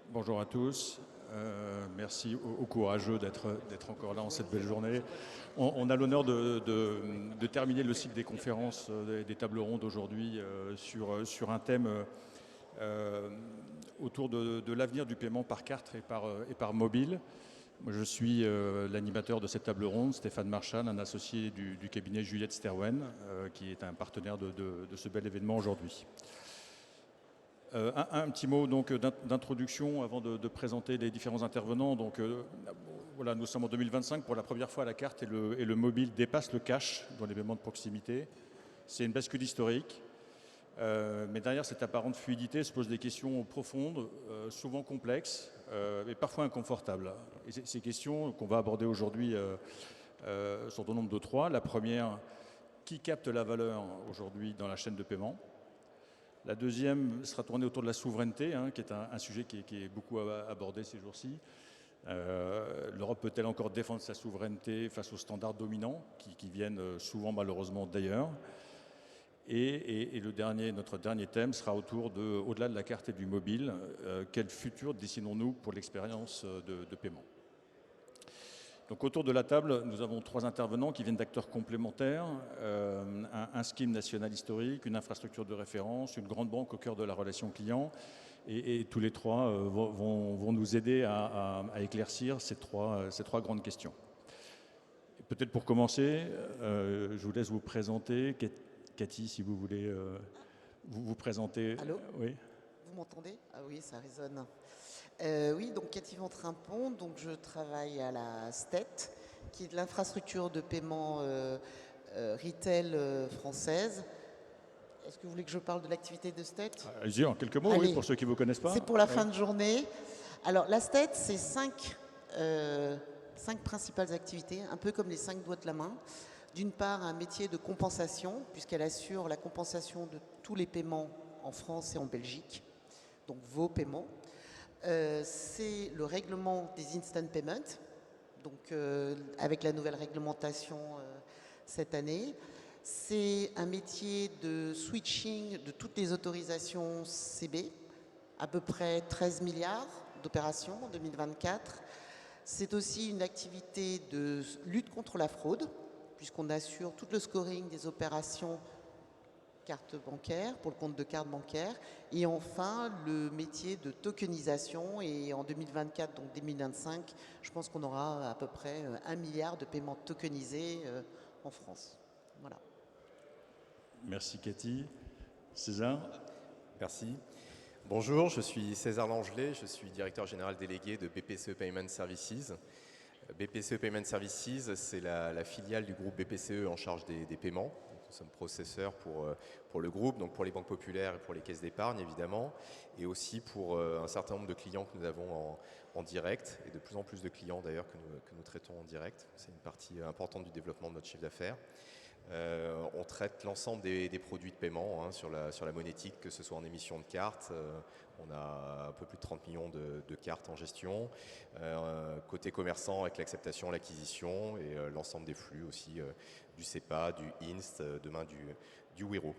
Bonjour à tous. Merci aux courageux d'être encore là en cette belle journée. On a l'honneur de terminer le cycle des conférences, des tables rondes aujourd'hui sur un thème euh, autour de l'avenir du paiement par carte et par mobile. Moi, je suis l'animateur de cette table ronde, Stéphane Marchal, un associé du cabinet Juliette Sterwen, qui est un partenaire de ce bel événement aujourd'hui. Un petit mot donc d'introduction avant de présenter les différents intervenants. Donc voilà, nous sommes en 2025. Pour la première fois, la carte et le mobile dépassent le cash dans les paiements de proximité. C'est une bascule historique. Mais derrière cette apparente fluidité se posent des questions profondes, souvent complexes et parfois inconfortables. Et ces questions qu'on va aborder aujourd'hui sont au nombre de trois. La première, qui capte la valeur aujourd'hui dans la chaîne de paiement? La deuxième sera tournée autour de la souveraineté, qui est un sujet qui est beaucoup abordé ces jours-ci. L'Europe peut-elle encore défendre sa souveraineté face aux standards dominants qui viennent souvent malheureusement d'ailleurs? Et notre dernier thème sera au-delà de la carte et du mobile, quel futur dessinons-nous pour l'expérience de paiement? Donc autour de la table, nous avons trois intervenants qui viennent d'acteurs complémentaires, un scheme national historique, une infrastructure de référence, une grande banque au cœur de la relation client. Et tous les trois vont nous aider à éclaircir ces trois grandes questions. Peut-être pour commencer, je vous laisse vous présenter. Cathy, si vous voulez vous présenter. Allô? Oui. Vous m'entendez? Ah oui, ça résonne. Oui, donc Cathy Ventrimpon, donc je travaille à la STET, qui est de l'infrastructure de paiement retail française. Est-ce que vous voulez que je parle de l'activité de STET? Allez-y, en quelques mots, Allez, oui, pour ceux qui ne vous connaissent pas. c'est pour la fin de journée. Alors la STET, c'est cinq principales activités, un peu comme les 5 doigts de la main. D'une part, un métier de compensation, puisqu'elle assure la compensation de tous les paiements en France et en Belgique, donc vos paiements. C'est le règlement des instant payments, donc avec la nouvelle réglementation cette année. C'est un métier de switching de toutes les autorisations CB, à peu près 13 milliards d'opérations en 2024. C'est aussi une activité de lutte contre la fraude, puisqu'on assure tout le scoring des opérations carte bancaire, pour le compte de carte bancaire. Et enfin, le métier de tokenisation. Et en 2024, donc 2025, je pense qu'on aura à peu près 1 milliard de paiements tokenisés en France. Voilà. Merci Cathy. César? Merci. Bonjour, je suis César Langelet, je suis directeur général délégué de BPCE Payment Services. BPCE Payment Services, c'est la filiale du groupe BPCE en charge des paiements. Nous sommes processeurs pour le groupe, donc pour les banques populaires et pour les caisses d'épargne évidemment, et aussi pour un certain nombre de clients que nous avons en direct, et de plus en plus de clients d'ailleurs que nous traitons en direct. C'est une partie importante du développement de notre chiffre d'affaires. On traite l'ensemble des produits de paiement sur la monétique, que ce soit en émission de cartes. On a un peu plus de 30 millions de cartes en gestion. Côté commerçant, avec l'acceptation, l'acquisition et l'ensemble des flux aussi du SEPA, du INST, demain du Wiro.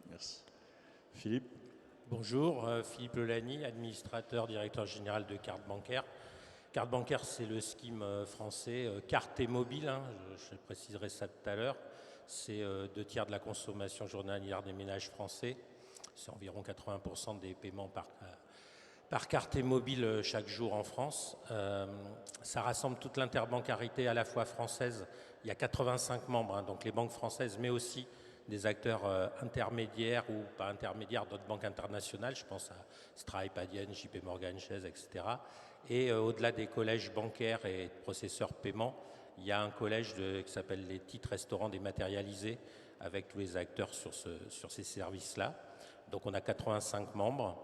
Merci. Philippe? Bonjour, Philippe Lelani, administrateur, directeur général de Carte Bancaire. Carte bancaire, c'est le scheme français, carte et mobile, je préciserai ça tout à l'heure. C'est 2/3 de la consommation journalière des ménages français. C'est environ 80% des paiements par carte et mobile chaque jour en France. Ça rassemble toute l'interbancarité à la fois française. Il y a 85 membres, donc les banques françaises, mais aussi des acteurs intermédiaires ou pas intermédiaires d'autres banques internationales. Je pense à Stripe, Adyen, JP Morgan Chase, etc. Et au-delà des collèges bancaires et processeurs paiement, il y a un collège qui s'appelle les titres restaurants dématérialisés avec tous les acteurs sur ces services-là. Donc on a 85 membres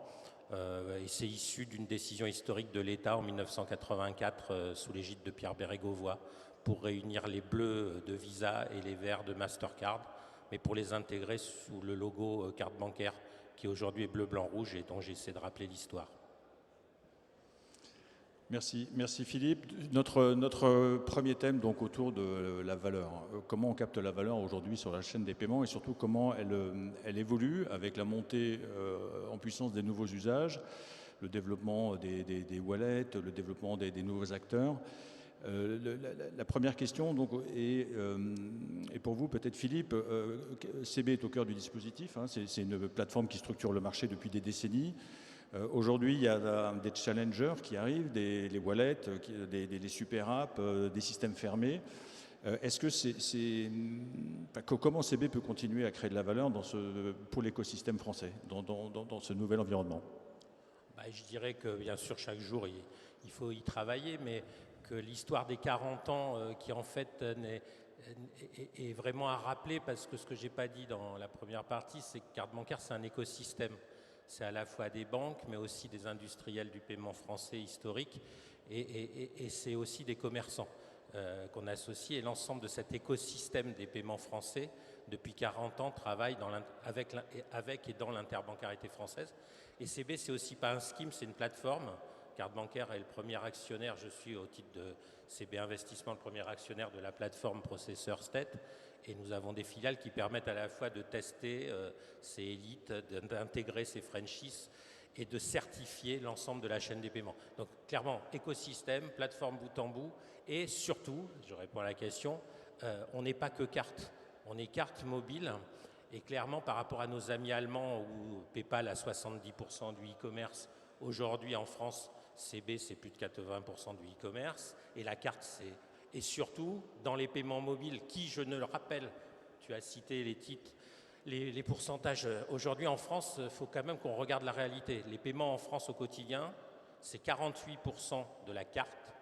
et c'est issu d'une décision historique de l'État en 1984 sous l'égide de Pierre Bérégovoy pour réunir les bleus de Visa et les verts de Mastercard, mais pour les intégrer sous le logo carte bancaire qui aujourd'hui est bleu, blanc, rouge et dont j'essaie de rappeler l'histoire. Merci Philippe. Notre premier thème donc autour de la valeur. Comment on capte la valeur aujourd'hui sur la chaîne des paiements et surtout comment elle évolue avec la montée en puissance des nouveaux usages. le développement des wallets, le développement des nouveaux acteurs. La première question donc, est pour vous, peut-être Philippe. CB est au cœur du dispositif. Hein, c'est une plateforme qui structure le marché depuis des décennies. Aujourd'hui, il y a des challengers qui arrivent, les wallets, des super apps, des systèmes fermés. Est-ce que comment CB peut continuer à créer de la valeur pour l'écosystème français dans ce nouvel environnement? Je dirais que bien sûr chaque jour il faut y travailler, mais que l'histoire des 40 ans qui en fait est vraiment à rappeler, parce que ce que j'ai pas dit dans la première partie, c'est que carte bancaire c'est un écosystème. C'est à la fois des banques, mais aussi des industriels du paiement français historique, et c'est aussi des commerçants qu'on associe. Et l'ensemble de cet écosystème des paiements français, depuis 40 ans, travaille avec et dans l'interbancarité française. Et CB, c'est aussi pas un scheme, c'est une plateforme. Carte bancaire est le premier actionnaire, je suis au titre de CB Investissement le premier actionnaire de la plateforme processeur STET. Et nous avons des filiales qui permettent à la fois de tester ces élites, d'intégrer ces franchises et de certifier l'ensemble de la chaîne des paiements. Donc clairement, écosystème, plateforme bout en bout, et surtout, je réponds à la question, on n'est pas que carte, on est carte mobile. Et clairement, par rapport à nos amis allemands, où PayPal a 70% du e-commerce, aujourd'hui en France, CB c'est plus de 80% du e-commerce, et la carte c'est... Et surtout, dans les paiements mobiles, qui, je ne le rappelle, tu as cité les titres, les pourcentages. Aujourd'hui en France, il faut quand même qu'on regarde la réalité. Les paiements en France au quotidien, c'est 48% de la carte,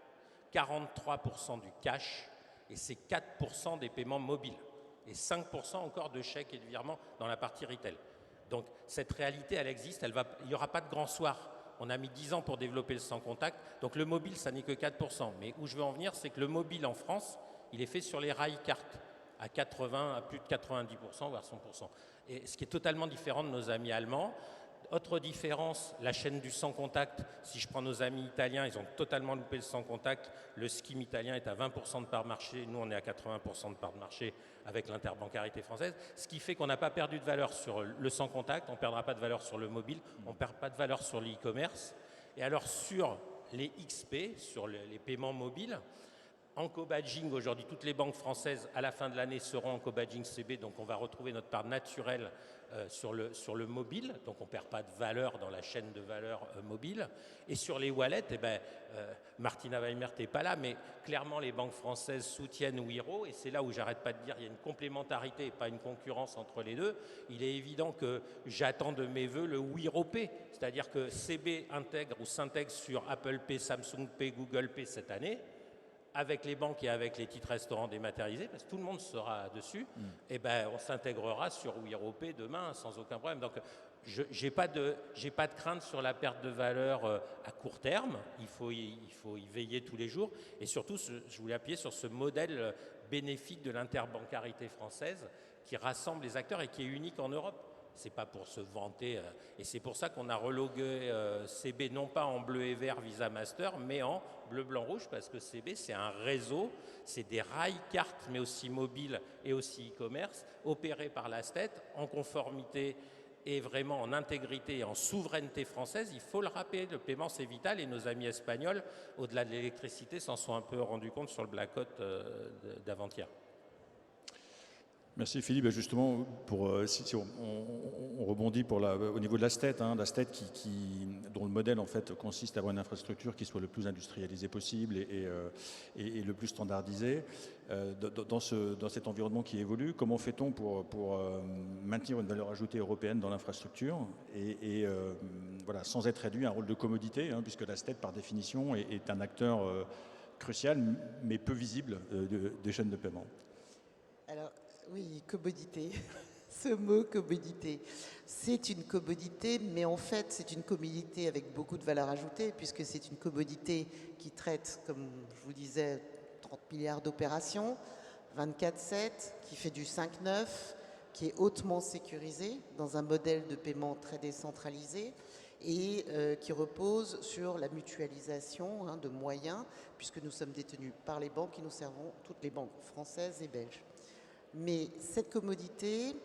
43% du cash, et c'est 4% des paiements mobiles. Et 5% encore de chèques et de virements dans la partie retail. Donc cette réalité, elle existe, il n'y aura pas de grand soir. On a mis 10 ans pour développer le sans contact, donc le mobile, ça n'est que 4%. Mais où je veux en venir, c'est que le mobile en France, il est fait sur les rails cartes, à plus de 90%, voire 100%. Et ce qui est totalement différent de nos amis allemands. Autre différence, la chaîne du sans contact. Si je prends nos amis italiens, ils ont totalement loupé le sans contact. Le scheme italien est à 20% de part de marché. Nous, on est à 80% de part de marché avec l'interbancarité française. Ce qui fait qu'on n'a pas perdu de valeur sur le sans contact. On ne perdra pas de valeur sur le mobile. On ne perd pas de valeur sur l'e-commerce. Et alors, sur les XP, sur les paiements mobiles, en co-badging, aujourd'hui, toutes les banques françaises, à la fin de l'année, seront en co-badging CB. Donc, on va retrouver notre part naturelle sur le mobile. Donc, on ne perd pas de valeur dans la chaîne de valeur mobile. Et sur les wallets, Martina Weimert n'est pas là, mais clairement, les banques françaises soutiennent Wero. Et c'est là où j'arrête pas de dire qu'il y a une complémentarité et pas une concurrence entre les deux. Il est évident que j'attends de mes voeux le Wero Pay. C'est-à-dire que CB intègre ou s'intègre sur Apple Pay, Samsung Pay, Google Pay cette année, avec les banques et avec les titres restaurants dématérialisés, parce que tout le monde sera dessus, et on s'intégrera sur Wero Pay demain sans aucun problème. Donc, j'ai pas de crainte sur la perte de valeur à court terme. Il faut y veiller tous les jours. Et surtout, je voulais appuyer sur ce modèle bénéfique de l'interbancarité française qui rassemble les acteurs et qui est unique en Europe. C'est pas pour se vanter, et c'est pour ça qu'on a relogué CB non pas en bleu et vert Visa Master, mais en bleu, blanc, rouge, parce que CB c'est un réseau, c'est des rails cartes, mais aussi mobiles et aussi e-commerce, opérés par la STET en conformité et vraiment en intégrité et en souveraineté française. Il faut le rappeler, le paiement c'est vital, et nos amis espagnols, au-delà de l'électricité, s'en sont un peu rendus compte sur le blackout d'avant-hier. Merci Philippe. Justement, si on rebondit au niveau de la STET, la STET dont le modèle en fait consiste à avoir une infrastructure qui soit le plus industrialisée possible et le plus standardisée. Dans cet environnement qui évolue, comment fait-on pour maintenir une valeur ajoutée européenne dans l'infrastructure et voilà, sans être réduit à un rôle de commodité, puisque la STET par définition est un acteur crucial mais peu visible des chaînes de paiement. Alors, oui, commodité. Ce mot commodité, c'est une commodité, mais en fait, c'est une commodité avec beaucoup de valeur ajoutée, puisque c'est une commodité qui traite, comme je vous disais, 30 milliards d'opérations, 24/7, qui fait du 5/9, qui est hautement sécurisé dans un modèle de paiement très décentralisé et qui repose sur la mutualisation de moyens, puisque nous sommes détenus par les banques et nous servons toutes les banques françaises et belges. Mais cette commodité,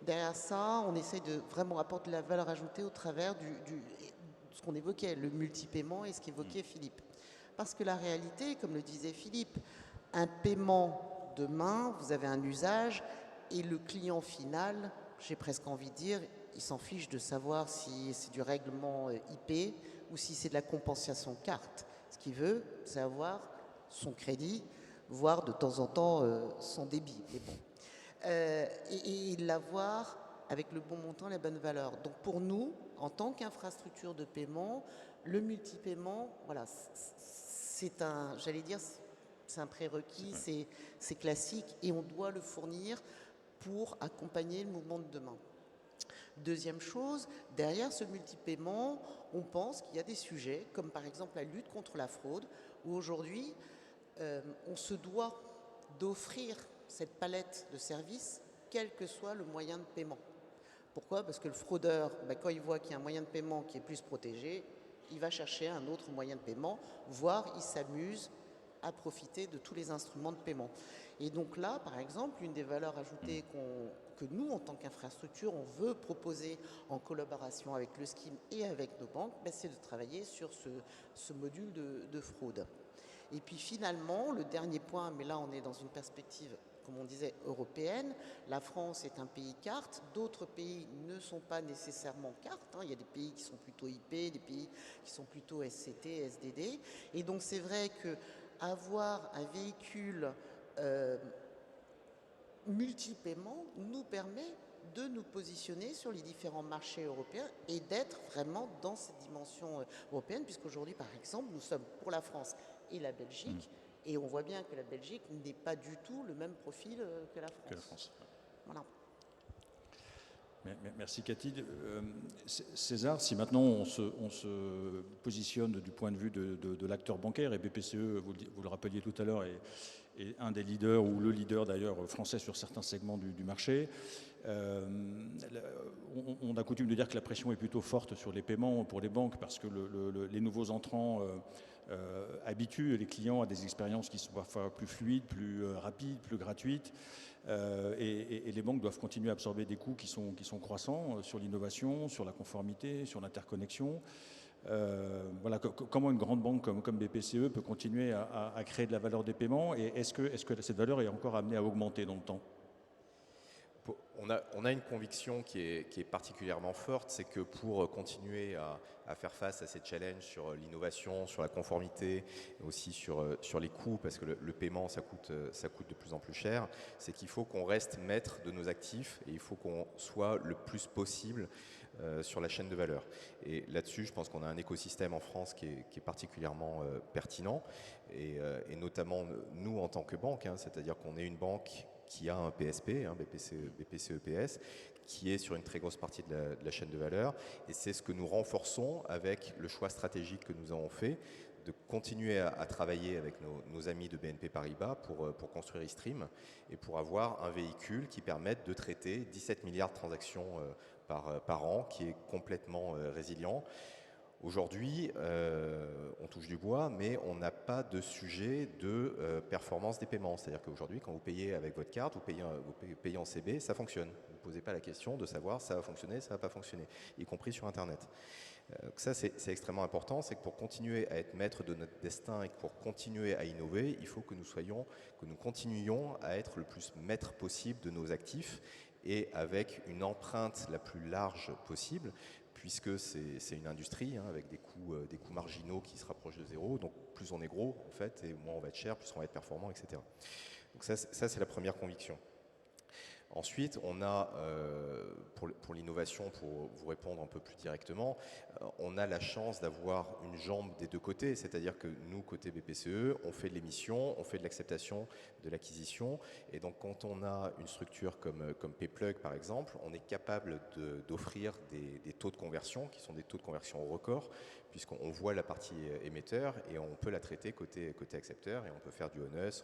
derrière ça, on essaye de vraiment apporter de la valeur ajoutée au travers ce qu'on évoquait, le multipaiement et ce qu'évoquait Philippe. Parce que la réalité, comme le disait Philippe, un paiement demain, vous avez un usage et le client final, j'ai presque envie de dire, il s'en fiche de savoir si c'est du règlement IP ou si c'est de la compensation carte. Ce qu'il veut, c'est avoir son crédit, voire de temps en temps son débit. Mais bon. Et l'avoir avec le bon montant, la bonne valeur. Donc pour nous, en tant qu'infrastructure de paiement, le multipaiement, voilà, c'est un, j'allais dire, c'est un prérequis, c'est classique et on doit le fournir pour accompagner le mouvement de demain. Deuxième chose, derrière ce multipaiement, on pense qu'il y a des sujets, comme par exemple la lutte contre la fraude, où aujourd'hui, on se doit d'offrir cette palette de services, quel que soit le moyen de paiement. Pourquoi? Parce que le fraudeur, quand il voit qu'il y a un moyen de paiement qui est plus protégé, il va chercher un autre moyen de paiement, voire il s'amuse à profiter de tous les instruments de paiement. Et donc là, par exemple, une des valeurs ajoutées que nous, en tant qu'infrastructure, on veut proposer en collaboration avec le SCIM et avec nos banques, c'est de travailler sur ce module de fraude. Et puis finalement, le dernier point, mais là on est dans une perspective, comme on disait, européenne. La France est un pays carte, d'autres pays ne sont pas nécessairement cartes. Il y a des pays qui sont plutôt IP, des pays qui sont plutôt SCT, SDD. Et donc c'est vrai qu'avoir un véhicule multi-paiement nous permet de nous positionner sur les différents marchés européens et d'être vraiment dans cette dimension européenne, puisqu'aujourd'hui, par exemple, nous sommes pour la France et la Belgique, et on voit bien que la Belgique n'est pas du tout le même profil que la France. Voilà. Merci Cathy. César, si maintenant on se positionne du point de vue de l'acteur bancaire, et BPCE, vous le rappeliez tout à l'heure, est un des leaders, ou le leader d'ailleurs français sur certains segments du marché, on a coutume de dire que la pression est plutôt forte sur les paiements pour les banques parce que les nouveaux entrants habituent les clients à des expériences qui sont parfois plus fluides, plus rapides, plus gratuites. Et les banques doivent continuer à absorber des coûts qui sont croissants sur l'innovation, sur la conformité, sur l'interconnexion. Voilà, comment une grande banque comme BPCE peut continuer à créer de la valeur des paiements, et est-ce que cette valeur est encore amenée à augmenter dans le temps? On a une conviction qui est particulièrement forte, c'est que pour continuer à faire face à ces challenges sur l'innovation, sur la conformité, aussi sur les coûts, parce que le paiement, ça coûte de plus en plus cher, c'est qu'il faut qu'on reste maître de nos actifs et il faut qu'on soit le plus possible sur la chaîne de valeur. Et là-dessus, je pense qu'on a un écosystème en France qui est particulièrement pertinent, et notamment nous en tant que banque, c'est-à-dire qu'on est une banque qui a un PSP, BPCE PS, qui est sur une très grosse partie de la chaîne de valeur. Et c'est ce que nous renforçons avec le choix stratégique que nous avons fait de continuer à travailler avec nos amis de BNP Paribas pour construire eStream et pour avoir un véhicule qui permette de traiter 17 milliards de transactions par an, qui est complètement résilient. Aujourd'hui, on touche du bois, mais on n'a pas de sujet de performance des paiements. C'est-à-dire qu'aujourd'hui, quand vous payez avec votre carte, vous payez en CB, ça fonctionne. Vous ne posez pas la question de savoir ça va fonctionner, ça ne va pas fonctionner, y compris sur Internet. Ça, c'est extrêmement important. C'est que pour continuer à être maître de notre destin et que pour continuer à innover, il faut que nous continuions à être le plus maître possible de nos actifs et avec une empreinte la plus large possible, puisque c'est une industrie avec des coûts marginaux qui se rapprochent de zéro. Donc plus on est gros, en fait, et moins on va être cher, plus on va être performant, etc. Donc ça c'est la première conviction. Ensuite, on a, pour l'innovation, pour vous répondre un peu plus directement, on a la chance d'avoir une jambe des deux côtés, c'est-à-dire que nous, côté BPCE, on fait de l'émission, on fait de l'acceptation, de l'acquisition, et donc quand on a une structure comme Payplug par exemple, on est capable d'offrir des taux de conversion qui sont des taux de conversion au record, puisqu'on voit la partie émetteur et on peut la traiter côté accepteur, et on peut faire du ONUS,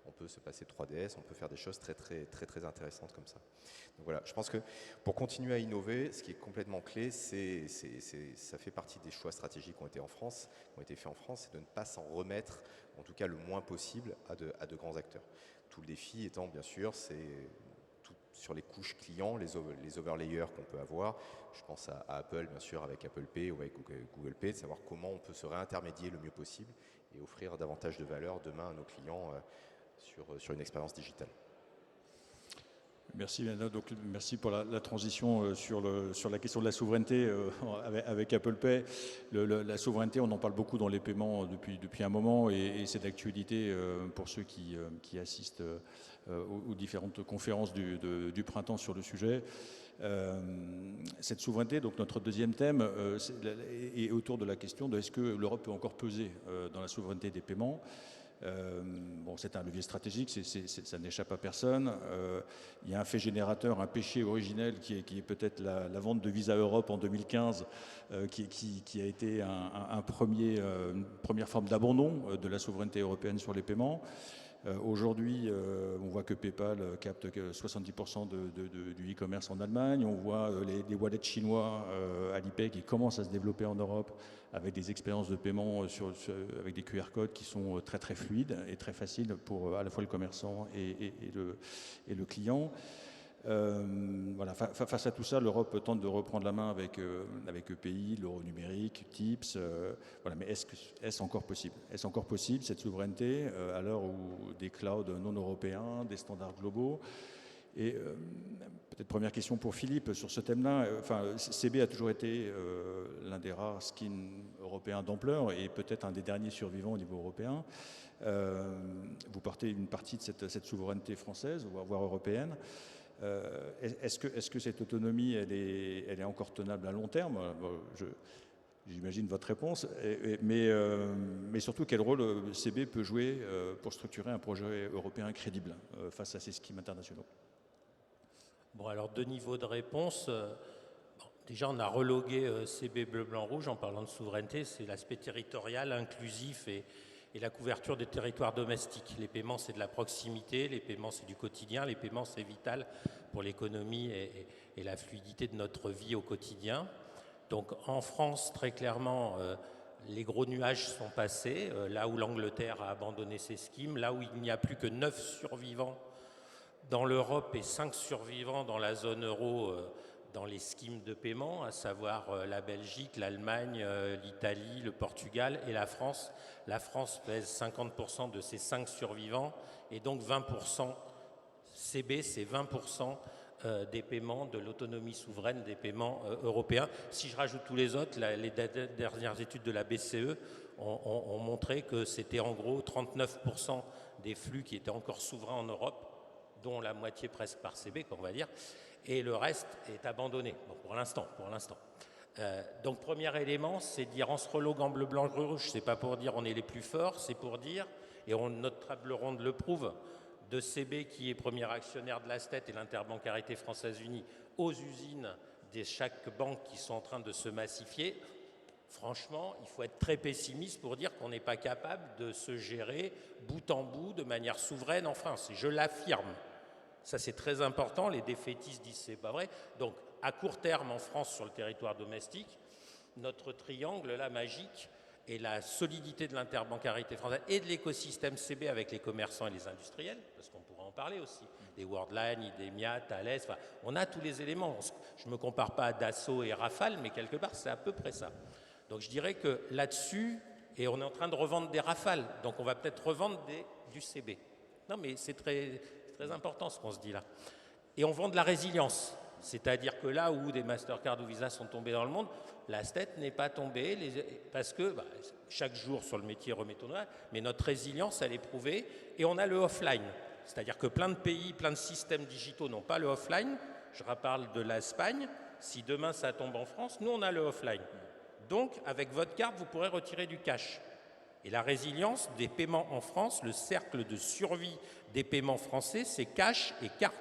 on peut se passer de 3DS, on peut faire des choses très intéressantes comme ça. Donc voilà, je pense que pour continuer à innover, ce qui est complètement clé, ça fait partie des choix stratégiques qui ont été faits en France, c'est de ne pas s'en remettre, en tout cas le moins possible, à de grands acteurs. Tout le défi étant, bien sûr, c'est sur les couches clients, les overlayers qu'on peut avoir. Je pense à Apple, bien sûr, avec Apple Pay ou avec Google Pay, de savoir comment on peut se réintermédier le mieux possible et offrir davantage de valeur demain à nos clients sur une expérience digitale. Merci, donc, merci pour la transition sur la question de la souveraineté avec Apple Pay. La souveraineté, on en parle beaucoup dans les paiements depuis un moment et c'est d'actualité pour ceux qui assistent aux différentes conférences du printemps sur le sujet. Cette souveraineté, donc notre deuxième thème, est autour de la question de est-ce que l'Europe peut encore peser dans la souveraineté des paiements. Bon, c'est un levier stratégique, ça n'échappe à personne. Il y a un fait générateur, un péché originel qui est peut-être la vente de Visa Europe en 2015, qui a été une première forme d'abandon de la souveraineté européenne sur les paiements. Aujourd'hui, on voit que PayPal capte 70% du e-commerce en Allemagne. On voit les wallets chinois Alipay qui commencent à se développer en Europe avec des expériences de paiement avec des QR codes qui sont très très fluides et très faciles pour à la fois le commerçant et le client. Voilà, face à tout ça, l'Europe tente de reprendre la main avec EPI, l'euro numérique, TIPS. Voilà, mais est-ce encore possible? Est-ce encore possible cette souveraineté à l'heure où des clouds non européens, des standards globaux? Et peut-être première question pour Philippe sur ce thème-là. CB a toujours été l'un des rares schemes européens d'ampleur et peut-être un des derniers survivants au niveau européen. Vous portez une partie de cette souveraineté française, voire européenne. Est-ce que cette autonomie, elle est encore tenable à long terme? J'imagine votre réponse, mais surtout quel rôle CB peut jouer pour structurer un projet européen crédible face à ces schemes internationaux? Bon, alors deux niveaux de réponse. Déjà, on a relogué CB bleu, blanc, rouge en parlant de souveraineté. C'est l'aspect territorial, inclusif et la couverture des territoires domestiques. Les paiements, c'est de la proximité, les paiements, c'est du quotidien, les paiements, c'est vital pour l'économie et la fluidité de notre vie au quotidien. Donc en France, très clairement, les gros nuages sont passés, là où l'Angleterre a abandonné ses schemes, là où il n'y a plus que 9 survivants dans l'Europe et 5 survivants dans la zone euro dans les schemes de paiement, à savoir la Belgique, l'Allemagne, l'Italie, le Portugal et la France. La France pèse 50% de ces 5 survivants et donc 20%. CB, c'est 20% des paiements de l'autonomie souveraine des paiements européens. Si je rajoute tous les autres, les dernières études de la BCE ont montré que c'était en gros 39% des flux qui étaient encore souverains en Europe, dont la moitié presque par CB, on va dire, et le reste est abandonné, bon, pour l'instant. Donc premier élément, c'est dire en se reloguant bleu, blanc, rouge, c'est pas pour dire on est les plus forts, c'est pour dire, et notre table ronde le prouve, de CB qui est premier actionnaire de la STET et l'Interbancarité Française Unie aux usines de chaque banque qui sont en train de se massifier. Franchement, il faut être très pessimiste pour dire qu'on n'est pas capable de se gérer bout en bout de manière souveraine en France. Et je l'affirme. Ça, c'est très important. Les défaitistes disent c'est pas vrai. Donc, à court terme, en France, sur le territoire domestique, notre triangle, là, magique, et la solidité de l'interbancarité française et de l'écosystème CB avec les commerçants et les industriels, parce qu'on pourra en parler aussi, des Worldline, Idemia, Thales, enfin, on a tous les éléments. Je ne me compare pas à Dassault et Rafale, mais quelque part, c'est à peu près ça. Donc, je dirais que là-dessus, et on est en train de revendre des Rafales, donc on va peut-être revendre du CB. Non, mais c'est très important ce qu'on se dit là. Et on vend de la résilience, c'est-à-dire que là où des Mastercard ou Visa sont tombés dans le monde, la STET n'est pas tombée parce que chaque jour sur le métier remettons-nous, mais notre résilience, elle est prouvée et on a le offline. C'est-à-dire que plein de pays, plein de systèmes digitaux n'ont pas le offline. Je reparle de l'Espagne. Si demain ça tombe en France, nous on a le offline. Donc avec votre carte, vous pourrez retirer du cash. Et la résilience des paiements en France, le cercle de survie des paiements français, c'est cash et carte.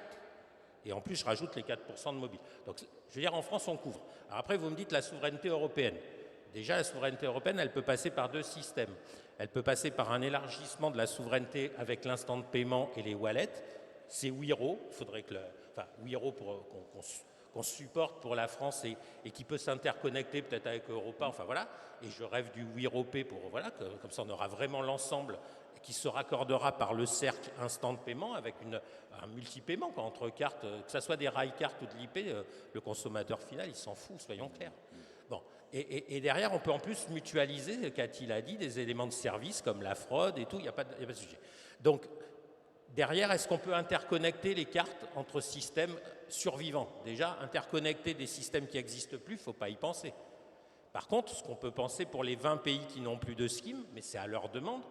Et en plus, je rajoute les 4% de mobile. Donc, je veux dire, en France, on couvre. Alors après, vous me dites la souveraineté européenne. Déjà, la souveraineté européenne, elle peut passer par deux systèmes. Elle peut passer par un élargissement de la souveraineté avec l'instant de paiement et les wallets. C'est Wiro. Il faudrait que Wiro, pour qu'on supporte pour la France et qui peut s'interconnecter peut-être avec Europa, enfin voilà. Et je rêve du WIROP pour, voilà, comme ça on aura vraiment l'ensemble qui se raccordera par le cercle instant de paiement avec un multi-paiement entre cartes, que ce soit des rail cartes ou de l'IP, le consommateur final, il s'en fout, soyons clairs. Bon. Et derrière, on peut en plus mutualiser, Cathy l'a dit, des éléments de service comme la fraude et tout, il n'y a pas de sujet. Donc, derrière, est-ce qu'on peut interconnecter les cartes entre systèmes survivants? Déjà, interconnecter des systèmes qui n'existent plus, il ne faut pas y penser. Par contre, ce qu'on peut penser pour les 20 pays qui n'ont plus de scheme, mais c'est à leur demande,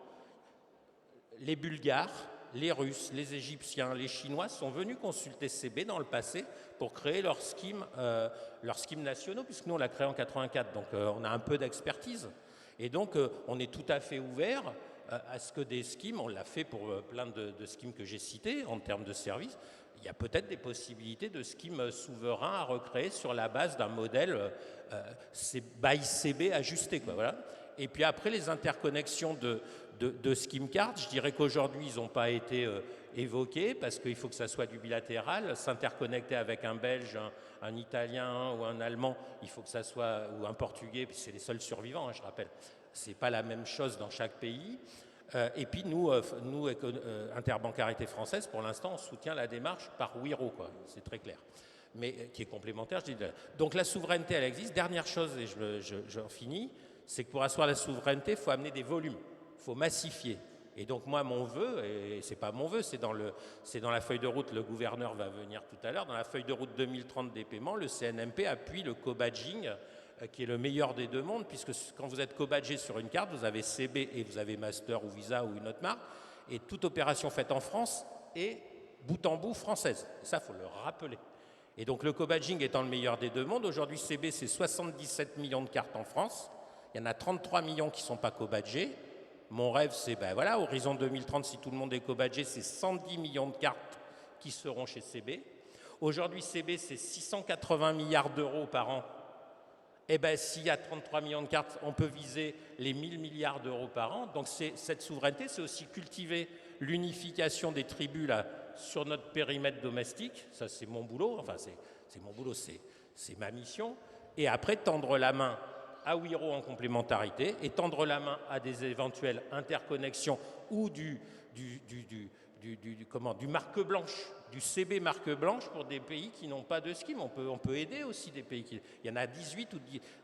les Bulgares, les Russes, les Égyptiens, les Chinois sont venus consulter CB dans le passé pour créer leurs schemes nationaux, puisque nous on l'a créé en 84, donc on a un peu d'expertise. Et donc on est tout à fait ouvert à ce que des schemes, on l'a fait pour plein de schemes que j'ai cités en termes de services, il y a peut-être des possibilités de schemes souverains à recréer sur la base d'un modèle by CB ajusté, quoi, voilà. Et puis après les interconnexions de scheme cards, je dirais qu'aujourd'hui, ils n'ont pas été évoqués parce qu'il faut que ça soit du bilatéral. S'interconnecter avec un Belge, un Italien ou un Allemand, il faut que ça soit, ou un Portugais, puis c'est les seuls survivants, hein, je rappelle. Ce n'est pas la même chose dans chaque pays. Et puis nous, Interbancarité Française, pour l'instant, on soutient la démarche par Wiro, quoi. C'est très clair. Mais qui est complémentaire, je dis. Donc la souveraineté, elle existe. Dernière chose, et j'en finis, c'est que pour asseoir la souveraineté, il faut amener des volumes. Il faut massifier. Et donc moi, mon vœu, et c'est pas mon vœu, c'est dans la feuille de route, le gouverneur va venir tout à l'heure, dans la feuille de route 2030 des paiements, le CNMP appuie le co-badging, qui est le meilleur des deux mondes, puisque quand vous êtes co-badgé sur une carte, vous avez CB et vous avez Master ou Visa ou une autre marque, et toute opération faite en France est bout en bout française. Et ça, il faut le rappeler. Et donc le co-badging étant le meilleur des deux mondes, aujourd'hui CB c'est 77 millions de cartes en France, il y en a 33 millions qui ne sont pas co-badgés. Mon rêve, c'est, ben voilà, horizon 2030, si tout le monde est co-badgé, c'est 110 millions de cartes qui seront chez CB. Aujourd'hui, CB, c'est 680 milliards d'euros par an. Eh bien, s'il y a 33 millions de cartes, on peut viser les 1000 milliards d'euros par an. Donc, cette souveraineté, c'est aussi cultiver l'unification des tribus là, sur notre périmètre domestique. Ça, c'est mon boulot. Enfin, c'est mon boulot, c'est ma mission. Et après, tendre la main à Wiro en complémentarité et tendre la main à des éventuelles interconnexions ou du marque blanche, du CB marque blanche pour des pays qui n'ont pas de scheme. On peut aider aussi des pays qui... Il y en a 18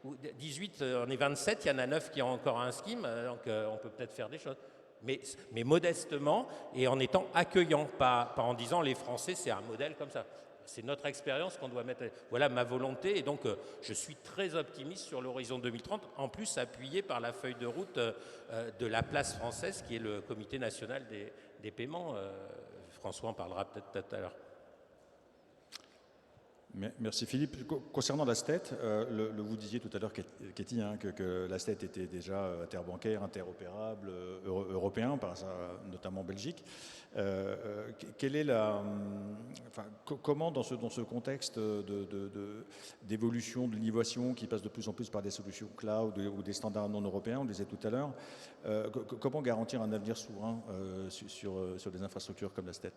ou 18, on est 27, il y en a 9 qui ont encore un scheme, donc on peut peut-être faire des choses. Mais modestement et en étant accueillant, pas en disant les Français c'est un modèle comme ça. C'est notre expérience qu'on doit mettre. Voilà ma volonté. Et donc, je suis très optimiste sur l'horizon 2030, en plus appuyé par la feuille de route de la place française, qui est le Comité national des paiements. François en parlera peut-être tout à l'heure. Merci Philippe. Concernant la STET, vous disiez tout à l'heure, Cathy, hein, que la STET était déjà interbancaire, interopérable, européen, notamment en Belgique. Quelle est comment dans ce contexte d'évolution, de l'innovation qui passe de plus en plus par des solutions cloud ou des standards non européens, on le disait tout à l'heure, comment garantir un avenir souverain sur des infrastructures comme la STET?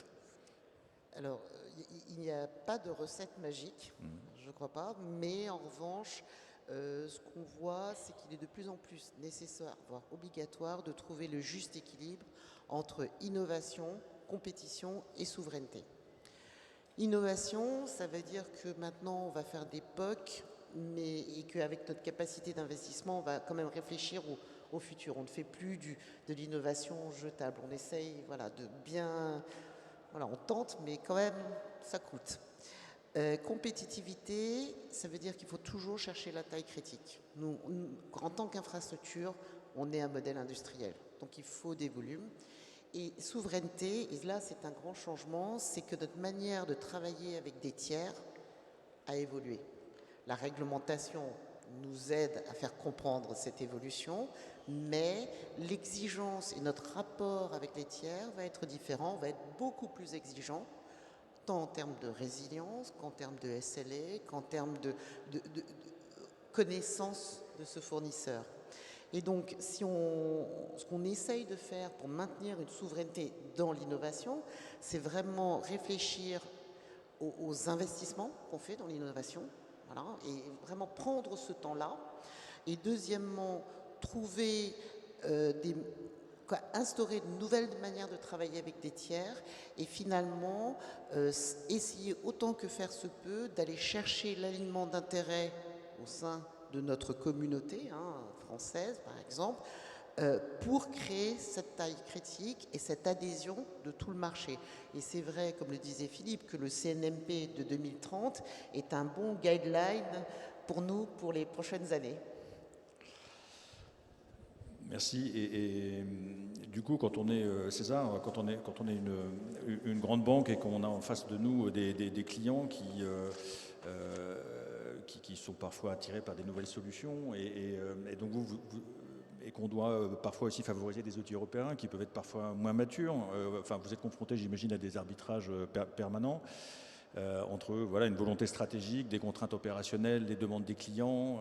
Alors, il n'y a pas de recette magique, je ne crois pas, mais en revanche, ce qu'on voit, c'est qu'il est de plus en plus nécessaire, voire obligatoire, de trouver le juste équilibre entre innovation, compétition et souveraineté. Innovation, ça veut dire que maintenant, on va faire des POC, et qu'avec notre capacité d'investissement, on va quand même réfléchir au futur. On ne fait plus de l'innovation jetable. On essaye de bien... Voilà, on tente, mais quand même, ça coûte. Compétitivité, ça veut dire qu'il faut toujours chercher la taille critique. Nous, en tant qu'infrastructure, on est un modèle industriel, donc il faut des volumes. Et souveraineté, et là c'est un grand changement, c'est que notre manière de travailler avec des tiers a évolué. La réglementation nous aide à faire comprendre cette évolution, mais l'exigence et notre rapport avec les tiers va être différent, va être beaucoup plus exigeant, tant en termes de résilience qu'en termes de SLA, qu'en termes de connaissance de ce fournisseur. Et donc, ce qu'on essaye de faire pour maintenir une souveraineté dans l'innovation, c'est vraiment réfléchir aux investissements qu'on fait dans l'innovation, voilà, et vraiment prendre ce temps-là. Et deuxièmement, trouver instaurer de nouvelles manières de travailler avec des tiers et finalement essayer autant que faire se peut d'aller chercher l'alignement d'intérêts au sein de notre communauté française par exemple, pour créer cette taille critique et cette adhésion de tout le marché. Et c'est vrai, comme le disait Philippe, que le CNMP de 2030 est un bon guideline pour nous pour les prochaines années. Merci. Et du coup, quand on est César, quand on est une grande banque et qu'on a en face de nous des clients qui sont parfois attirés par des nouvelles solutions et donc et qu'on doit parfois aussi favoriser des outils européens qui peuvent être parfois moins matures. Enfin, vous êtes confrontés, j'imagine, à des arbitrages permanents entre une volonté stratégique, des contraintes opérationnelles, des demandes des clients.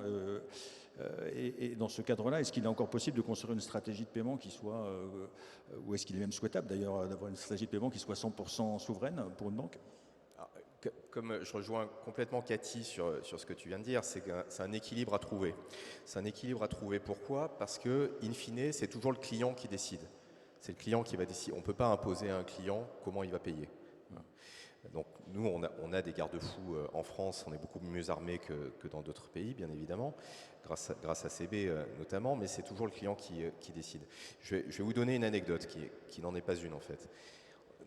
Et dans ce cadre-là, est-ce qu'il est encore possible de construire une stratégie de paiement qui soit, ou est-ce qu'il est même souhaitable d'ailleurs d'avoir une stratégie de paiement qui soit 100% souveraine pour une banque? Comme je rejoins complètement Cathy sur ce que tu viens de dire, c'est un équilibre à trouver. C'est un équilibre à trouver. Pourquoi? Parce que, in fine, c'est toujours le client qui décide. C'est le client qui va décider. On ne peut pas imposer à un client comment il va payer. Donc nous, on a des garde-fous en France, on est beaucoup mieux armés que dans d'autres pays, bien évidemment, grâce à CB notamment, mais c'est toujours le client qui décide. Je vais vous donner une anecdote qui n'en est pas une en fait.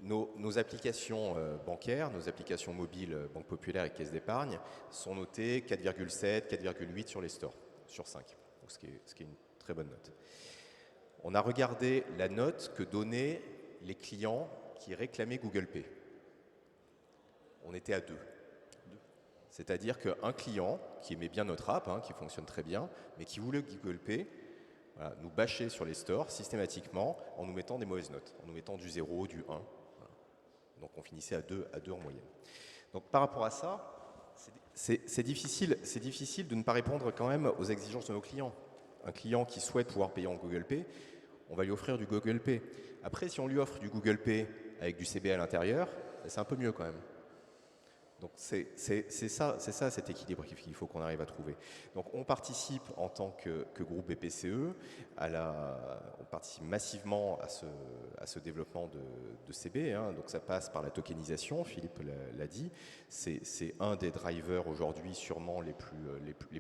Nos applications bancaires, nos applications mobiles Banque Populaire et Caisse d'Épargne sont notées 4,7, 4,8 sur les stores, sur 5, donc ce qui est une très bonne note. On a regardé la note que donnaient les clients qui réclamaient Google Pay. On était à 2. C'est-à-dire qu'un client qui aimait bien notre app, qui fonctionne très bien, mais qui voulait Google Pay, nous bâchait sur les stores systématiquement en nous mettant des mauvaises notes, en nous mettant du 0, du 1. Voilà. Donc on finissait à 2 en moyenne. Donc par rapport à ça, c'est difficile de ne pas répondre quand même aux exigences de nos clients. Un client qui souhaite pouvoir payer en Google Pay, on va lui offrir du Google Pay. Après, si on lui offre du Google Pay avec du CB à l'intérieur, c'est un peu mieux quand même. Donc c'est ça cet équilibre qu'il faut qu'on arrive à trouver. Donc on participe en tant que groupe BPCE, on participe massivement à ce développement de CB, donc ça passe par la tokenisation, Philippe l'a dit, c'est un des drivers aujourd'hui sûrement les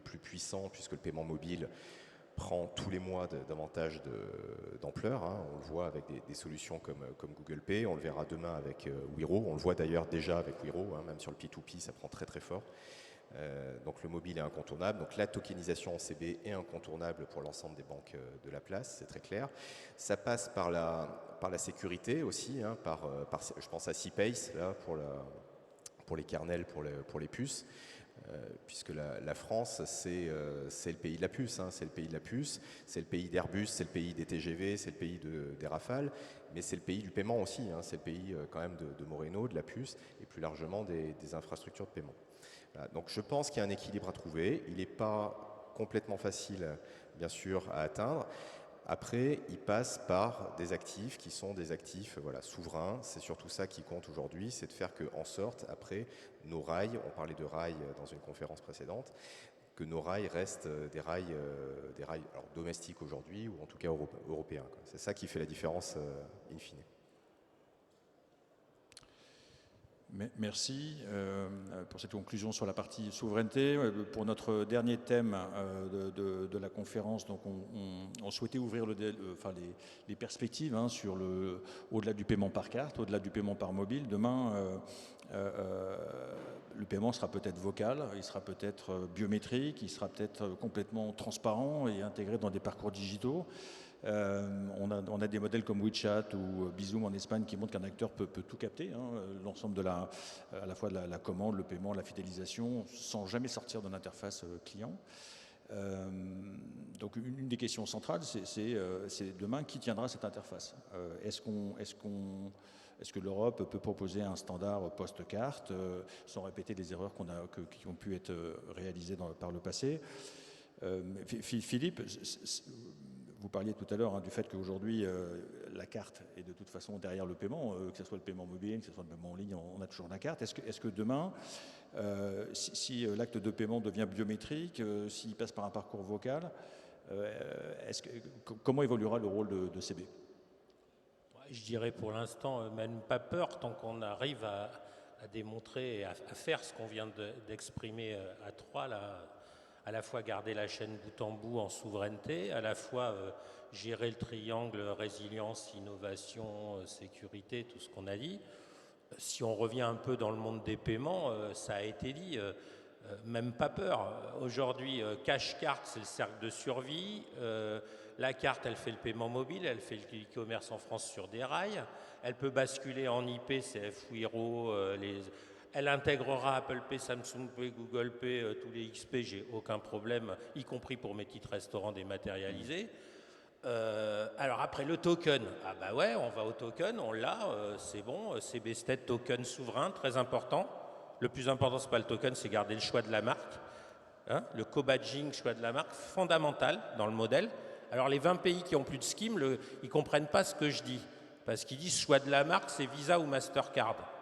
plus puissants puisque le paiement mobile prend tous les mois davantage d'ampleur. On le voit avec des solutions comme Google Pay, on le verra demain avec Wero, on le voit d'ailleurs déjà avec Wero, même sur le P2P, ça prend très très fort. Donc le mobile est incontournable, donc la tokenisation en CB est incontournable pour l'ensemble des banques de la place, c'est très clair. Ça passe par la sécurité aussi, je pense à CPACE là, pour les kernels, pour les puces. Puisque la France, c'est le pays de la puce, c'est le pays de la puce, c'est le pays d'Airbus, c'est le pays des TGV, c'est le pays des Rafales, mais c'est le pays du paiement aussi, c'est le pays quand même de Moreno, de la puce, et plus largement des infrastructures de paiement. Voilà, donc je pense qu'il y a un équilibre à trouver, il n'est pas complètement facile, bien sûr, à atteindre. Après, il passe par des actifs qui sont des actifs souverains. C'est surtout ça qui compte aujourd'hui, c'est de faire qu'en sorte, après, nos rails, on parlait de rails dans une conférence précédente, que nos rails restent des rails alors, domestiques aujourd'hui, ou en tout cas européens. C'est ça qui fait la différence in fine. Merci pour cette conclusion sur la partie souveraineté. Pour notre dernier thème de la conférence, donc on souhaitait ouvrir les perspectives sur au-delà du paiement par carte, au-delà du paiement par mobile. Demain, le paiement sera peut-être vocal, il sera peut-être biométrique, il sera peut-être complètement transparent et intégré dans des parcours digitaux. On a des modèles comme WeChat ou Bizum en Espagne qui montrent qu'un acteur peut tout capter, l'ensemble à la fois de la commande, le paiement, la fidélisation, sans jamais sortir de l'interface client. Donc une des questions centrales, c'est demain qui tiendra cette interface. Est-ce que l'Europe peut proposer un standard post-carte sans répéter les erreurs qui ont pu être réalisées par le passé? Philippe, vous parliez tout à l'heure du fait qu'aujourd'hui, la carte est de toute façon derrière le paiement, que ce soit le paiement mobile, que ce soit le paiement en ligne, on a toujours la carte. Est-ce que demain, si l'acte de paiement devient biométrique, s'il passe par un parcours vocal, comment évoluera le rôle de CB? Je dirais pour l'instant, même pas peur, tant qu'on arrive à démontrer et à faire ce qu'on vient d'exprimer à trois, là, à la fois garder la chaîne bout en bout en souveraineté, à la fois gérer le triangle résilience, innovation, sécurité, tout ce qu'on a dit. Si on revient un peu dans le monde des paiements, ça a été dit, même pas peur. Aujourd'hui, cash carte, c'est le cercle de survie. La carte, elle fait le paiement mobile, elle fait le e-commerce en France sur des rails. Elle peut basculer en IP, CF, Wiro, elle intégrera Apple Pay, Samsung Pay, Google Pay, tous les XP, j'ai aucun problème, y compris pour mes titres restaurants dématérialisés. Alors après le token, ah bah ouais, on va au token, on l'a, c'est bon, CB-State token souverain, très important. Le plus important, c'est pas le token, c'est garder le choix de la marque. Hein, le co-badging, choix de la marque, fondamental dans le modèle. Alors les 20 pays qui ont plus de scheme, ils comprennent pas ce que je dis, parce qu'ils disent choix de la marque, c'est Visa ou Mastercard.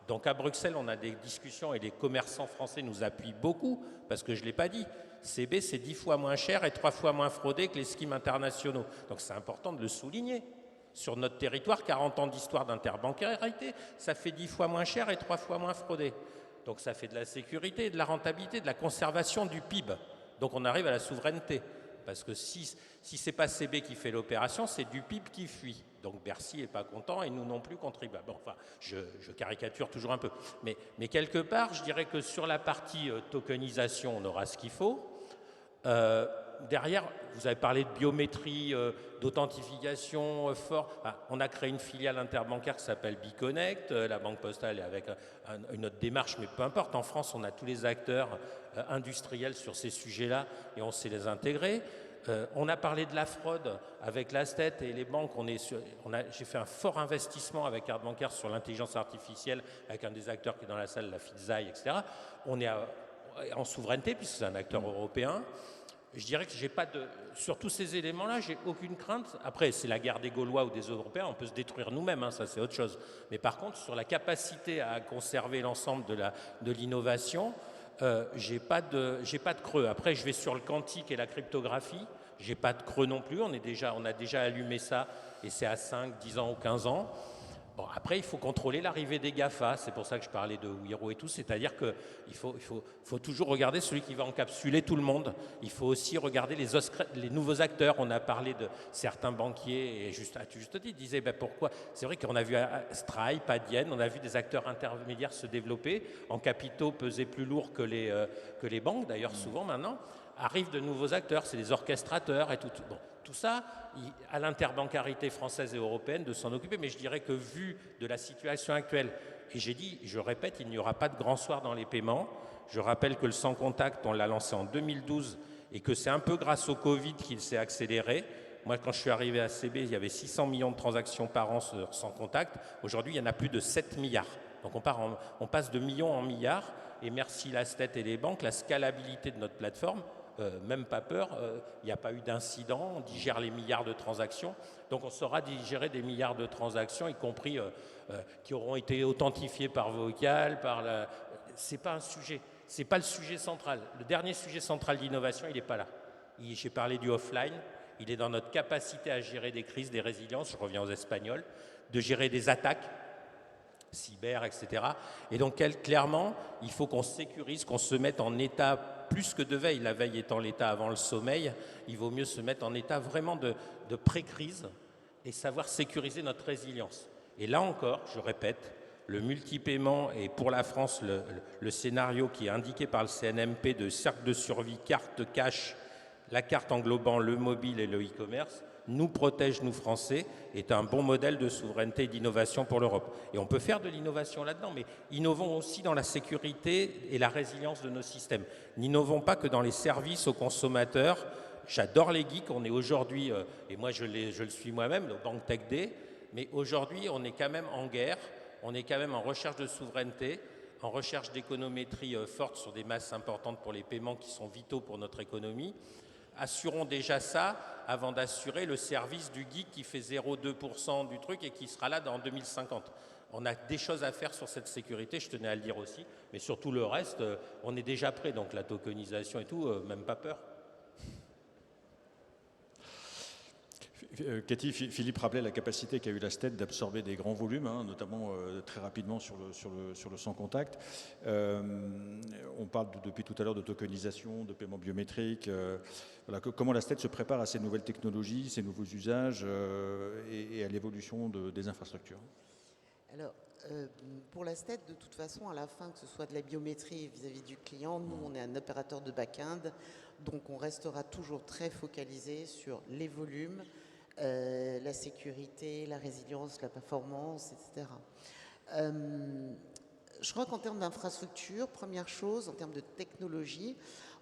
Donc à Bruxelles, on a des discussions et les commerçants français nous appuient beaucoup, parce que je ne l'ai pas dit. CB, c'est 10 fois moins cher et 3 fois moins fraudé que les schemes internationaux. Donc c'est important de le souligner. Sur notre territoire, 40 ans d'histoire d'interbancarité, ça fait 10 fois moins cher et 3 fois moins fraudé. Donc ça fait de la sécurité, de la rentabilité, de la conservation du PIB. Donc on arrive à la souveraineté. Parce que si ce n'est pas CB qui fait l'opération, c'est du PIB qui fuit. Donc Bercy n'est pas content et nous non plus contribuables. Bon, enfin, je caricature toujours un peu. Mais quelque part, je dirais que sur la partie tokenisation, on aura ce qu'il faut. Derrière, vous avez parlé de biométrie, d'authentification fort. On a créé une filiale interbancaire qui s'appelle Biconnect. La Banque Postale est avec une autre démarche, mais peu importe. En France, on a tous les acteurs industriels sur ces sujets-là et on sait les intégrer. On a parlé de la fraude avec l'ASTET et les banques. J'ai fait un fort investissement avec Carte Bancaire sur l'intelligence artificielle avec un des acteurs qui est dans la salle, la FITZAI, etc. On est en souveraineté puisque c'est un acteur européen. Je dirais que j'ai pas sur tous ces éléments-là, j'ai aucune crainte. Après, c'est la guerre des Gaulois ou des Européens, on peut se détruire nous-mêmes, hein, ça c'est autre chose. Mais par contre, sur la capacité à conserver l'ensemble de l'innovation, j'ai pas de creux. Après, je vais sur le quantique et la cryptographie, j'ai pas de creux non plus. On a déjà allumé ça et c'est à 5, 10 ans ou 15 ans. Bon, après, il faut contrôler l'arrivée des GAFA. C'est pour ça que je parlais de Wiro et tout. C'est-à-dire qu'il faut toujours regarder celui qui va encapsuler tout le monde. Il faut aussi regarder les nouveaux acteurs. On a parlé de certains banquiers, et à juste titre, disaient pourquoi. C'est vrai qu'on a vu Stripe, Adyen, on a vu des acteurs intermédiaires se développer, en capitaux peser plus lourd que les banques, d'ailleurs, souvent maintenant. Arrivent de nouveaux acteurs, c'est les orchestrateurs et tout. Bon, tout ça, à l'interbancarité française et européenne de s'en occuper, mais je dirais que vu de la situation actuelle, et je répète, il n'y aura pas de grand soir dans les paiements. Je rappelle que le sans contact, on l'a lancé en 2012 et que c'est un peu grâce au Covid qu'il s'est accéléré. Moi, quand je suis arrivé à CB, il y avait 600 millions de transactions par an sans contact. Aujourd'hui, il y en a plus de 7 milliards. Donc on passe de millions en milliards. Et merci l'ASTET et les banques, la scalabilité de notre plateforme, même pas peur, il n'y a pas eu d'incident, on digère les milliards de transactions, donc on saura digérer des milliards de transactions, y compris qui auront été authentifiées par vocal, c'est pas un sujet, c'est pas le sujet central. Le dernier sujet central d'innovation, il n'est pas là. J'ai parlé du offline, il est dans notre capacité à gérer des crises, des résiliences, je reviens aux Espagnols, de gérer des attaques, cyber, etc. Et donc clairement, il faut qu'on sécurise, qu'on se mette en état plus que de veille, la veille étant l'état avant le sommeil, il vaut mieux se mettre en état vraiment de pré-crise et savoir sécuriser notre résilience. Et là encore, je répète, le multipaiement est pour la France le scénario qui est indiqué par le CNMP de cercle de survie, carte cash, la carte englobant le mobile et le e-commerce, nous protège, nous Français, est un bon modèle de souveraineté et d'innovation pour l'Europe. Et on peut faire de l'innovation là-dedans, mais innovons aussi dans la sécurité et la résilience de nos systèmes. N'innovons pas que dans les services aux consommateurs. J'adore les geeks, on est aujourd'hui, et moi je le suis moi-même, le Bank Tech Day, mais aujourd'hui on est quand même en guerre, on est quand même en recherche de souveraineté, en recherche d'économétrie forte sur des masses importantes pour les paiements qui sont vitaux pour notre économie, assurons déjà ça avant d'assurer le service du geek qui fait 0,2% du truc et qui sera là dans 2050. On a des choses à faire sur cette sécurité, je tenais à le dire aussi, mais surtout le reste, on est déjà prêt, donc la tokenisation et tout, même pas peur. Cathy, Philippe rappelait la capacité qu'a eu la STED d'absorber des grands volumes, hein, notamment très rapidement sur le sans contact. On parle depuis tout à l'heure de tokenisation, de paiement biométrique. Voilà, comment la STED se prépare à ces nouvelles technologies, ces nouveaux usages et à l'évolution des infrastructures? Alors, pour la STED, de toute façon, à la fin, que ce soit de la biométrie vis-à-vis du client, nous, on est un opérateur de back-end, donc on restera toujours très focalisé sur les volumes, la sécurité, la résilience, la performance, etc. Je crois qu'en termes d'infrastructure, première chose, en termes de technologie,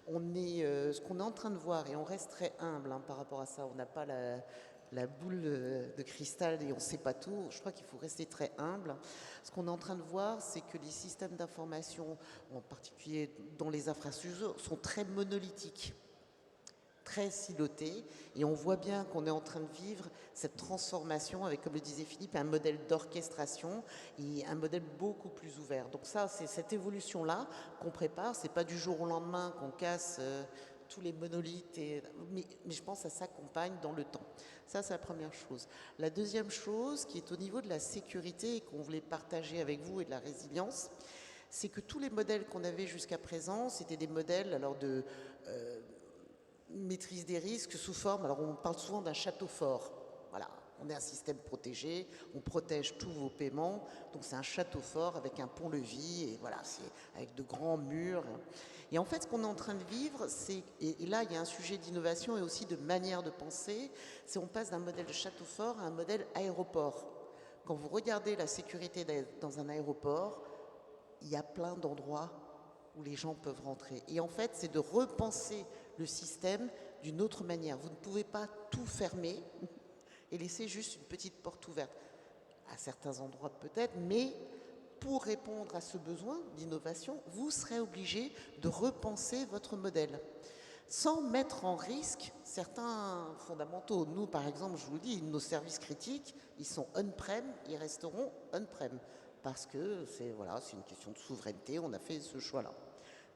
ce qu'on est en train de voir, et on reste très humble par rapport à ça, on n'a pas la boule de cristal et on ne sait pas tout. Je crois qu'il faut rester très humble. Ce qu'on est en train de voir, c'est que les systèmes d'information, en particulier dans les infrastructures, sont très monolithiques, très silotés, et on voit bien qu'on est en train de vivre cette transformation avec, comme le disait Philippe, un modèle d'orchestration et un modèle beaucoup plus ouvert. Donc ça, c'est cette évolution-là qu'on prépare. C'est pas du jour au lendemain qu'on casse tous les monolithes, mais je pense que ça s'accompagne dans le temps. Ça, c'est la première chose. La deuxième chose, qui est au niveau de la sécurité et qu'on voulait partager avec vous, et de la résilience, c'est que tous les modèles qu'on avait jusqu'à présent, c'était des modèles alors de maîtrise des risques sous forme, alors on parle souvent d'un château fort. Voilà, on est un système protégé, on protège tous vos paiements, donc c'est un château fort avec un pont-levis, et voilà, c'est avec de grands murs. Et en fait, ce qu'on est en train de vivre, c'est, et là, il y a un sujet d'innovation et aussi de manière de penser, c'est on passe d'un modèle de château fort à un modèle aéroport. Quand vous regardez la sécurité dans un aéroport, il y a plein d'endroits où les gens peuvent rentrer. Et en fait, c'est de repenser le système d'une autre manière. Vous ne pouvez pas tout fermer et laisser juste une petite porte ouverte. À certains endroits peut-être, mais pour répondre à ce besoin d'innovation, vous serez obligé de repenser votre modèle sans mettre en risque certains fondamentaux. Nous, par exemple, je vous dis, nos services critiques, ils sont on-prem, ils resteront on-prem parce que c'est une question de souveraineté, on a fait ce choix-là.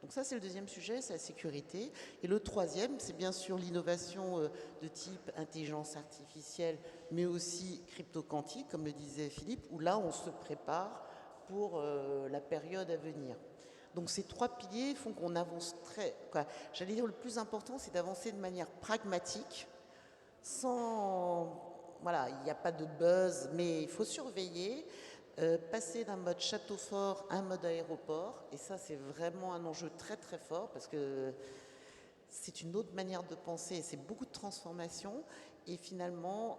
Donc ça, c'est le deuxième sujet, c'est la sécurité. Et le troisième, c'est bien sûr l'innovation de type intelligence artificielle, mais aussi crypto-quantique, comme le disait Philippe, où là, on se prépare pour la période à venir. Donc ces trois piliers font qu'on avance j'allais dire, le plus important, c'est d'avancer de manière pragmatique, sans... Voilà, il n'y a pas de buzz, mais il faut surveiller. Passer d'un mode château fort à un mode aéroport, et ça c'est vraiment un enjeu très très fort parce que c'est une autre manière de penser, c'est beaucoup de transformation, et finalement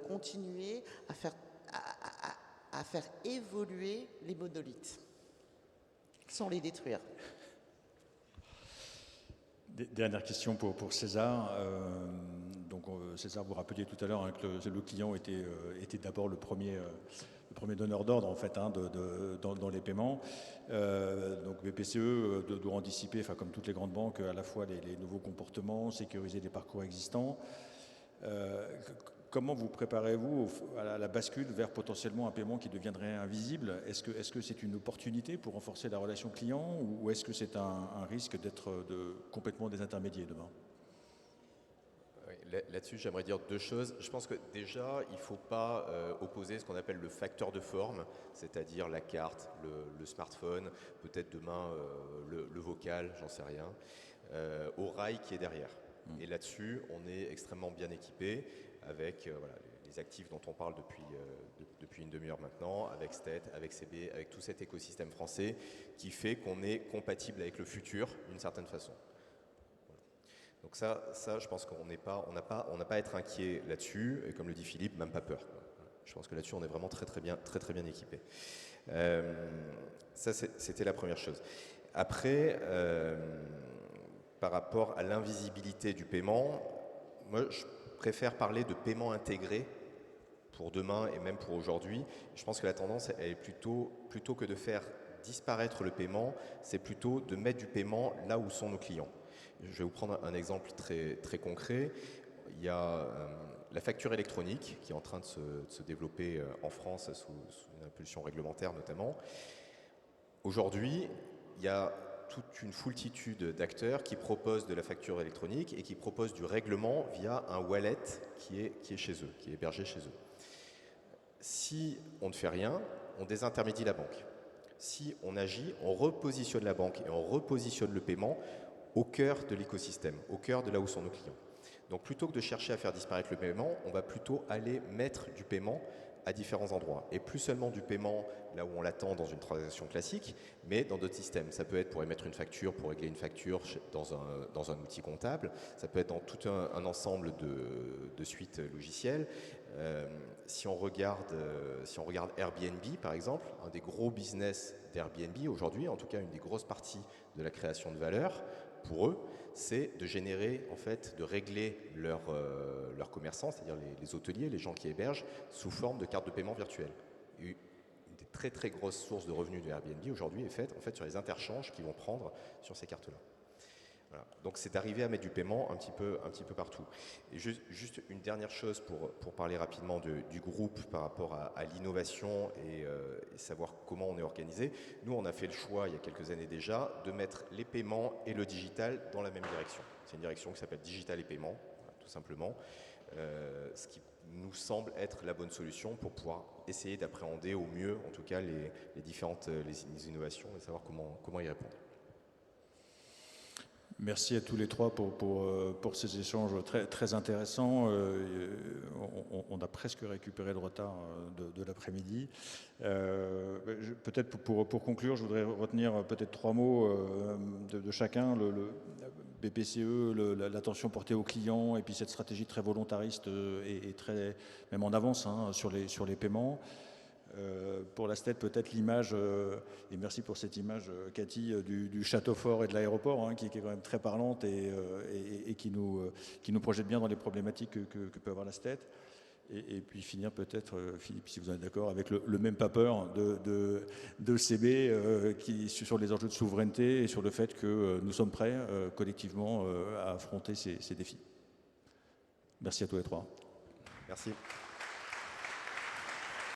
continuer à faire évoluer les monolithes sans les détruire. Dernière question pour César. César, vous rappeliez tout à l'heure que le client était d'abord le premier donneur d'ordre en fait dans les paiements. Donc BPCE doit anticiper, comme toutes les grandes banques, à la fois les nouveaux comportements, sécuriser les parcours existants. Comment vous préparez-vous à la bascule vers potentiellement un paiement qui deviendrait invisible? Est-ce que c'est une opportunité pour renforcer la relation client, ou est-ce que c'est un risque d'être complètement désintermédié demain? Là-dessus, j'aimerais dire deux choses. Je pense que déjà, il ne faut pas opposer ce qu'on appelle le facteur de forme, c'est-à-dire la carte, le smartphone, peut-être demain le vocal, j'en sais rien, au rail qui est derrière. Et là-dessus, on est extrêmement bien équipé avec les actifs dont on parle depuis une demi-heure maintenant, avec STED, avec CB, avec tout cet écosystème français qui fait qu'on est compatible avec le futur d'une certaine façon. Donc ça, je pense qu'on n'a pas à être inquiet là-dessus, et comme le dit Philippe, même pas peur. Je pense que là-dessus, on est vraiment très très bien équipé. Ça, c'était la première chose. Après, par rapport à l'invisibilité du paiement, moi, je préfère parler de paiement intégré pour demain et même pour aujourd'hui. Je pense que la tendance, elle est plutôt que de faire disparaître le paiement, c'est plutôt de mettre du paiement là où sont nos clients. Je vais vous prendre un exemple très concret. Il y a la facture électronique qui est en train de se développer en France sous une impulsion réglementaire notamment. Aujourd'hui, il y a toute une foultitude d'acteurs qui proposent de la facture électronique et qui proposent du règlement via un wallet qui est chez eux, qui est hébergé chez eux. Si on ne fait rien, on désintermédie la banque. Si on agit, on repositionne la banque et on repositionne le paiement au cœur de l'écosystème, au cœur de là où sont nos clients. Donc plutôt que de chercher à faire disparaître le paiement, on va plutôt aller mettre du paiement à différents endroits. Et plus seulement du paiement là où on l'attend dans une transaction classique, mais dans d'autres systèmes. Ça peut être pour émettre une facture, pour régler une facture dans un outil comptable. Ça peut être dans tout un ensemble de suites logicielles. Si on regarde Airbnb, par exemple, un des gros business d'Airbnb aujourd'hui, en tout cas une des grosses parties de la création de valeur, pour eux, c'est de générer, en fait, de régler leurs commerçants, c'est-à-dire les hôteliers, les gens qui hébergent, sous forme de carte de paiement virtuelle. Une des très très grosses sources de revenus de Airbnb aujourd'hui est faite en fait sur les interchanges qu'ils vont prendre sur ces cartes-là. Voilà. Donc c'est d'arriver à mettre du paiement un petit peu partout. Et juste une dernière chose pour parler rapidement du groupe par rapport à l'innovation et savoir comment on est organisé. Nous, on a fait le choix il y a quelques années déjà de mettre les paiements et le digital dans la même direction. C'est une direction qui s'appelle Digital et Paiement, tout simplement. Ce qui nous semble être la bonne solution pour pouvoir essayer d'appréhender au mieux, en tout cas, les différentes les innovations et savoir comment y répondre. Merci à tous les trois pour ces échanges très intéressants. On a presque récupéré le retard de l'après-midi. Peut-être pour conclure, je voudrais retenir peut-être 3 mots de chacun. Le BPCE, l'attention portée aux clients et puis cette stratégie très volontariste et très même en avance sur les paiements. Pour la STED, peut-être l'image, et merci pour cette image, Cathy, du château fort et de l'aéroport, qui est quand même très parlante et qui nous projette bien dans les problématiques que peut avoir la STED. Et puis finir peut-être, Philippe, si vous en êtes d'accord, avec le même pas peur de CB sur les enjeux de souveraineté et sur le fait que nous sommes prêts collectivement à affronter ces défis. Merci à tous les trois. Merci.